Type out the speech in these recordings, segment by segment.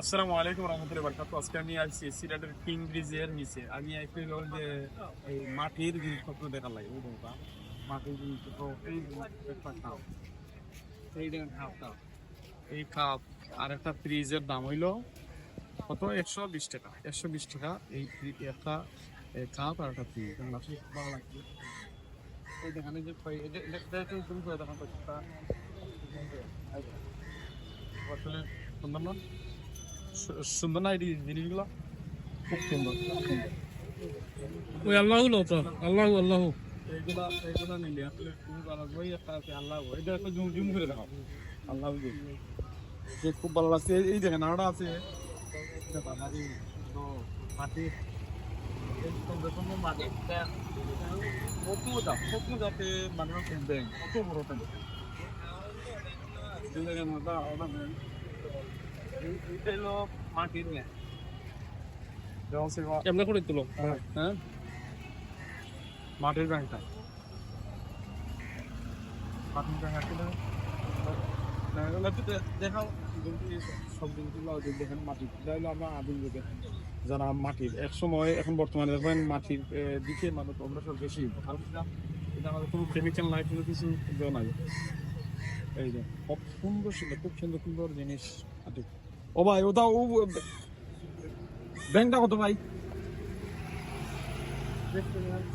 আসসালামু আলাইকুম রহমতুল্লাহি ওয়া বারাকাতুহু। আজকে আমি আসছি সিলেটের কিং ব্রিজের নিচে। আমি একটু যে এই মাটির জিনিসপত্র দেখার লাগে ওই দোকানটা মাটির জিনিসপত্র এই একটা কাপ এই দেখেন কাপটা এই কাপ আর একটা ফ্রিজের দাম হইলো কত 120 টাকা 120 টাকা এই একটা কাপ আর একটা ফ্রিজ আসলে খুব ভালো লাগছে। এই দেখেন এই যে এটা তুমি করে দেখান তো আসলে সুন্দর না সুন্দর না এই জিনিসগুলো খুব সুন্দর খুব সুন্দর। ওই আল্লাহ তো আল্লাহ আল্লাহ এইগুলা নিলে আসলে তুমি ভালো বই একটা আছে আল্লাহ এটা একটা জুম জুম করে দেখাও আল্লাহ যে খুব ভালো লাগছে। এই দেখেন আরো আছে মাটি সুন্দর সুন্দর মাটি কত যাতে মানুষ ব্যাংক কত বড় ব্যাংক দেখেন এইটা হলো মাটির ব্যাংক কেমনে করে তুলো হ্যাঁ মাটির ব্যাংকটা মাটির ব্যাংক আসলে দেখাও সব জিনিসগুলো দেখেন মাটির হলো আমরা আদিম যুগে যারা মাটির এক সময় এখন বর্তমানে দেখবেন মাটির দিকে মানুষ অগ্রসর বেশি কারণ এটা আমাদের কোনো কেমিক্যাল নাই কোনো কিছু দেওয়া নাই। এই যে খুব সুন্দর সুন্দর খুব সুন্দর সুন্দর জিনিস মাটি। ও ভাই ওটা ও ব্যাংকটা কত ভাই?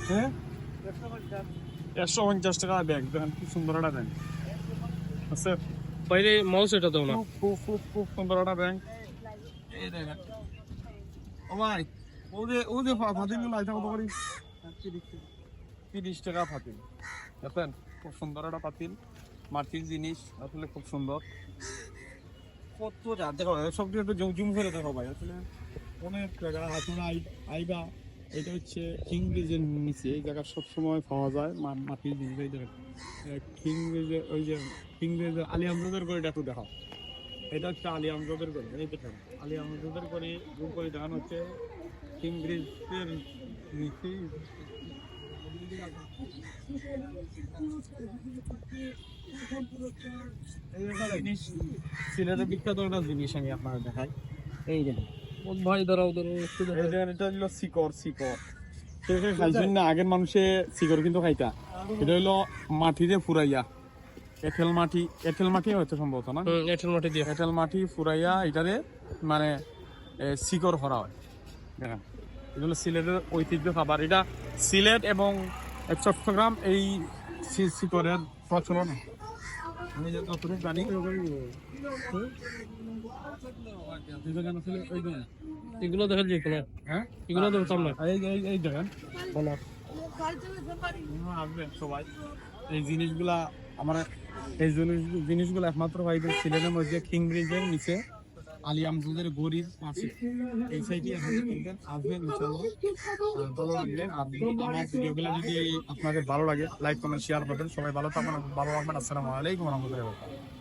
হ্যাঁ 150 টাকা ব্যাংক দেখেন খুব সুন্দর একটা ব্যাংক আছে বাইরে মাউস এটা দাও না খুব খুব খুব সুন্দর একটা ব্যাংক। এই দেখেন ও ভাই ও যে ফাতিলগুলো এটা কত করি 30 টাকা ফাতিল দেখেন খুব সুন্দর একটা পাতিল মাটির জিনিস আসলে খুব সুন্দর কত যা দেখো সব একটু জুম করে দেখো ভাই আসলে অনেক জায়গা আপনারা আইবা। এটা হচ্ছে কিং ব্রিজের নিচে এই জায়গা সবসময় পাওয়া যায় মাটির জিনিস। এই দেখেন কিং ব্রিজের ওই যে কিং ব্রিজের আলী আমজাদের করে একটু দেখাও এটা হচ্ছে আলী আমজাদের করে এই দেখেন আলী আমজাদের করে জুম করে দেখানো হচ্ছে কিং ব্রিজের নিচে। সিলেটের বিখ্যাত একটা জিনিস আমি আপনার দেখাই এই দেখেন ভাই দাঁড়াও দাঁড়াও একটু এটা হলো শিকড় শিকড় খাইছেন না আগের মানুষে শিকড় কিন্তু খাইতা এটা হলো মাটিতে ফুরাইয়া এঁটেল মাটি হয়তো সম্ভবত না এঁটেল মাটি দিয়ে এঁটেল মাটি ফুরাইয়া এটারে মানে শিকড় করা হয় দেখেন এগুলো সিলেটের ঐতিহ্য খাবার। এটা সিলেট এবং চট্টগ্রাম এই শিকড়ের প্রচলন আমি যতটুকু জানি এগুলো দেখেন যে কোনো হ্যাঁ এগুলো দেখতাম না এই দেখেন ভালো আসবেন সবাই এই জিনিসগুলা আমার এই জিনিসগুলো একমাত্র পাইবেন সিলেটের মধ্যে কিং ব্রিজের নিচে আলী আমজাদের গড়ির পাশে এই সাইডে আসবেন ইনশাআল্লাহ। ভালো লাগবে আর আমার ভিডিওগুলো যদি আপনাদের ভালো লাগে লাইক কমেন্ট শেয়ার করবেন। সবাই ভালো থাকবেন ভালো রাখবেন। আসসালামু আলাইকুম ওয়া রাহমাতুল্লাহি ওয়া বারাকাতুহু।